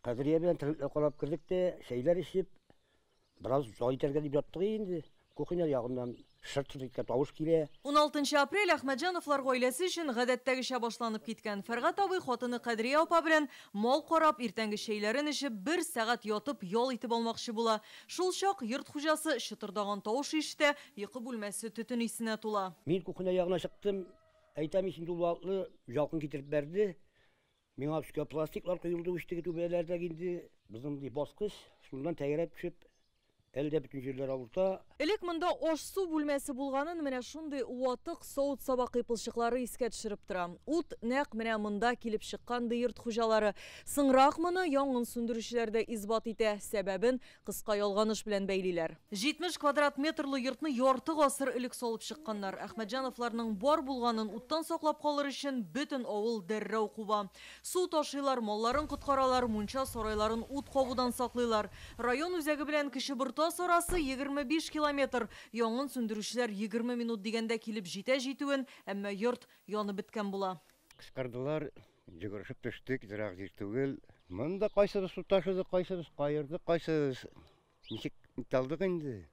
Kadriye bilen tırıkla kolap kırdık da şeyler işip biraz zor tergelip yaptık indi. Kokuyla yağından şırtırdıkka tavuş kile. 16 aprel Ahmedjanovlar goylesi için гадәттәге işe başlanıp gitken Fergat abi xotini Kadriye opa bilen mol korap irtengi şeylerin işi 1 saat yatıp yol itip almakçı bula. Şul şok yurt hujası şıtırdagan tavuş işte yıkı bulması tütün isine tula. Men kokuyla yağına çıktım. Aytam için dulvatlı jalkın getirip verdi. Mena üstüne plastiklar koyuldu üstteki tübelerde gindi. Bizim baskış şundan tegerep düşüp elde bütün yerler avurta. Элек мында ош су бүлмәсе булганын менә шундый уатык соут сабак кыйпылчыклары искә төшереп тора. Ут нәкъ менә монда килеп чыккан йорт хуҗалары. Сыңрак моны янгын сүндерүчеләр дә избат итә. Сәбәбен кыска ялганыш белән бәйлиләр. 70 квадрат метрлы йортны ярты гасыр элек салып чыкканнар. Әхмәтҗановларның бар булганын уттан саклап калыр өчен бөтен авыл дәррәү куба. Су ташыйлар, малларын коткаралар, мунча сарайларын ут кабудан саклыйлар. Район үзәге белән кеше Буртас арасы 25 километр. Янгын сүндерүчеләр 20 минут дигәндә килеп җитә-җитүен, әмма йорт янып беткән була. Кыскардылар, җигырышып төштек, җирак җир түгел. Монда кайсы су ташыды, кайсы кайырды, кайсы ничек талдык инде.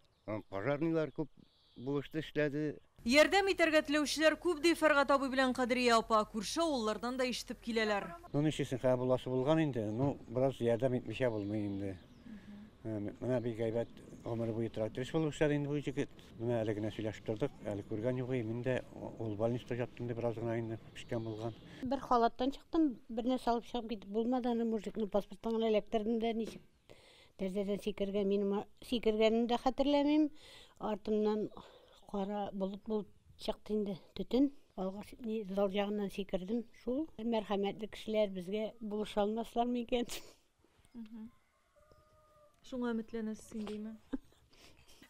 Пожарныйлар күп булышты эшләде. Ярдәм итәргә теләүчеләр күп ди Фәргат абый белән Кадрия апа. Күрше авыллардан да ишетеп киләләр. Ничесен хәбәр буласы булган инде. Бераз ярдәм итмичә булмый инде. Менә бик әйбәт гомер буе трактор булышлар инде бу җигет. Менә әле генә сөйләшеп тордык. Әле күргән юк инде. Мин дә ул больниста яттым дип бераз гына инде пишкән булган. Bir халаттан чыктым, берне салып чыгып китеп булмады, аны мужикның паспортын эләктердем дә ничек тәрәзәдән сикергән, минем сикергәнне дә хәтерләмим. Артымнан кара булып чыкты инде төтен. Алгаш зал ягыннан сикердем. Шул мәрхәмәтле кешеләр безгә булыша алмаслар микән? Шуңа өметләнәсез индеме?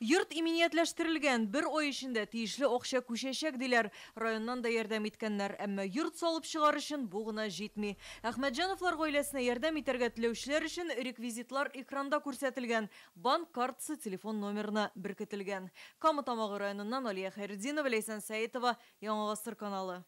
Йорт иминиятләштерелгән, бер ай эчендә тиешле акча күчәчәк диләр. Районнан да ярдәм иткәннәр, әмма йорт салып чыгар өчен бу гына җитми. Әхмәтҗановлар гаиләсенә ярдәм итәргә теләүчеләр өчен реквизитлар экранда күрсәтелгән, банк картасы, телефон номерына беркетелгән. Кама Тамагы районыннан Алия Хайретдинова, Ләйсән Сәетова, Яңа Гасыр каналы.